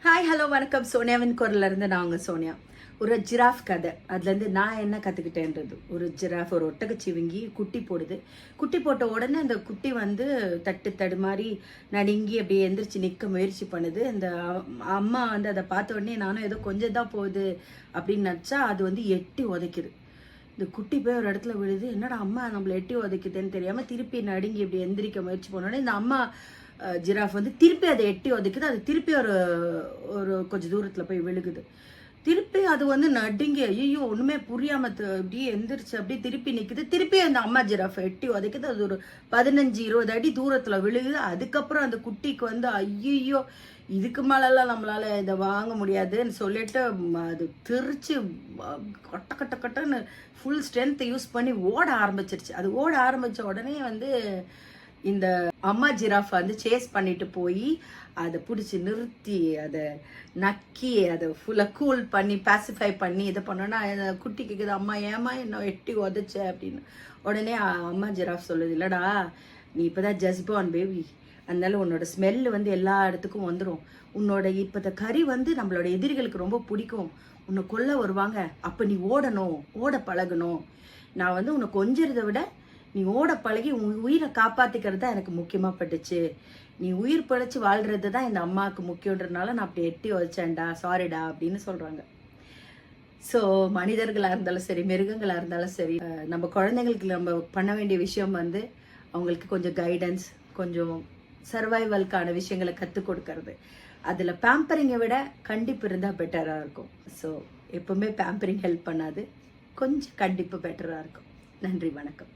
Hi hello வணக்கம். சோனியாவின் குரல்ல இருந்து நான் உங்க சோனியா. ஒரு ஜிராஃப் கதை, அதுலேருந்து நான் என்ன கற்றுக்கிட்டேன்றது. ஒரு ஜிராஃப், ஒரு ஒட்டகச்சிவிங்கி குட்டி போடுது. குட்டி போட்ட உடனே அந்த குட்டி வந்து தடுமாறி நடுங்கி அப்படியே எந்திரிச்சு நிற்க முயற்சி பண்ணுது. அந்த அம்மா வந்து அதை பார்த்த உடனே நானும் ஏதோ கொஞ்சம் தான் போகுது அப்படின்னு நினச்சா அது வந்து எட்டி உதைக்குது. இந்த குட்டி போய் ஒரு இடத்துல விழுது. என்னடா அம்மா நம்மளை எட்டி உதைக்குதுன்னு தெரியாமல் திருப்பி நடுங்கி இப்படி எந்திரிக்க முயற்சி பண்ணோடனே இந்த அம்மா ஜிராஃப் வந்து திருப்பி அதை எட்டி உதைக்குது. அது திருப்பி ஒரு ஒரு கொஞ்சம் தூரத்தில் போய் விழுகுது. திருப்பி அது வந்து நடுங்கி ஐயோ ஒன்றுமே புரியாமல் அப்படியே எந்திரிச்சு அப்படியே திருப்பி நிற்குது. திருப்பி அந்த அம்மா ஜிராஃப் எட்டி உதைக்குது. அது ஒரு 15-20 அடி தூரத்தில் விழுகுது. அதுக்கப்புறம் அந்த குட்டிக்கு வந்து ஐயோ இதுக்கு மேலெல்லாம் நம்மளால இதை வாங்க முடியாதுன்னு சொல்லிட்டு அது திருச்சு கட்டன்னு ஃபுல் ஸ்ட்ரென்த்தை யூஸ் பண்ணி ஓட ஆரம்பிச்சிருச்சு. அது ஓட ஆரம்பித்த உடனே வந்து இந்த அம்மா ஜிராஃப் வந்து சேஸ் பண்ணிட்டு போய் அதை பிடிச்சி நிறுத்தி அதை நக்கி அதை ஃபுல்லாக கூல் பண்ணி பேசிஃபை பண்ணி இதை பண்ணோன்னா குட்டி கேட்குது, அம்மா ஏமா என்ன எட்டி உதச்ச அப்படின்னு. உடனே அம்மா ஜிராஃப் சொல்லுது, இல்லைடா நீ இப்போ தான் ஜஸ்ட் பார்ன் பேபி, அதனால உன்னோட ஸ்மெல்லு வந்து எல்லா இடத்துக்கும் வந்துடும். உன்னோட இப்போ கறி வந்து நம்மளோட எதிரிகளுக்கு ரொம்ப பிடிக்கும். உன்னை கொல்ல வருவாங்க, அப்போ நீ ஓடணும், ஓட பழகணும். நான் வந்து உன்னை கொஞ்சறதை விட நீ ஓட பழகி உன் உயிரை காப்பாற்றிக்கிறது தான் எனக்கு முக்கியமாக பட்டுச்சு. நீ உயிர் பிழைச்சி வாழ்கிறது தான் இந்த அம்மாவுக்கு முக்கியன்றதுனால நான் அப்படி எட்டி வச்சேன்டா, சாரிடா அப்படின்னு சொல்கிறாங்க. ஸோ மனிதர்களாக இருந்தாலும் சரி, மிருகங்களாக இருந்தாலும் சரி, நம்ம குழந்தைங்களுக்கு நம்ம பண்ண வேண்டிய விஷயம் வந்து அவங்களுக்கு கொஞ்சம் கைடன்ஸ், கொஞ்சம் சர்வைவல்கான விஷயங்களை கற்றுக் கொடுக்கறது. அதில் பேம்பரிங்கை விட கண்டிப்பு இருந்தால் பெட்டராக இருக்கும். ஸோ எப்போவுமே பேம்பரிங் ஹெல்ப் பண்ணாது, கொஞ்சம் கண்டிப்பு பெட்டராக இருக்கும். நன்றி, வணக்கம்.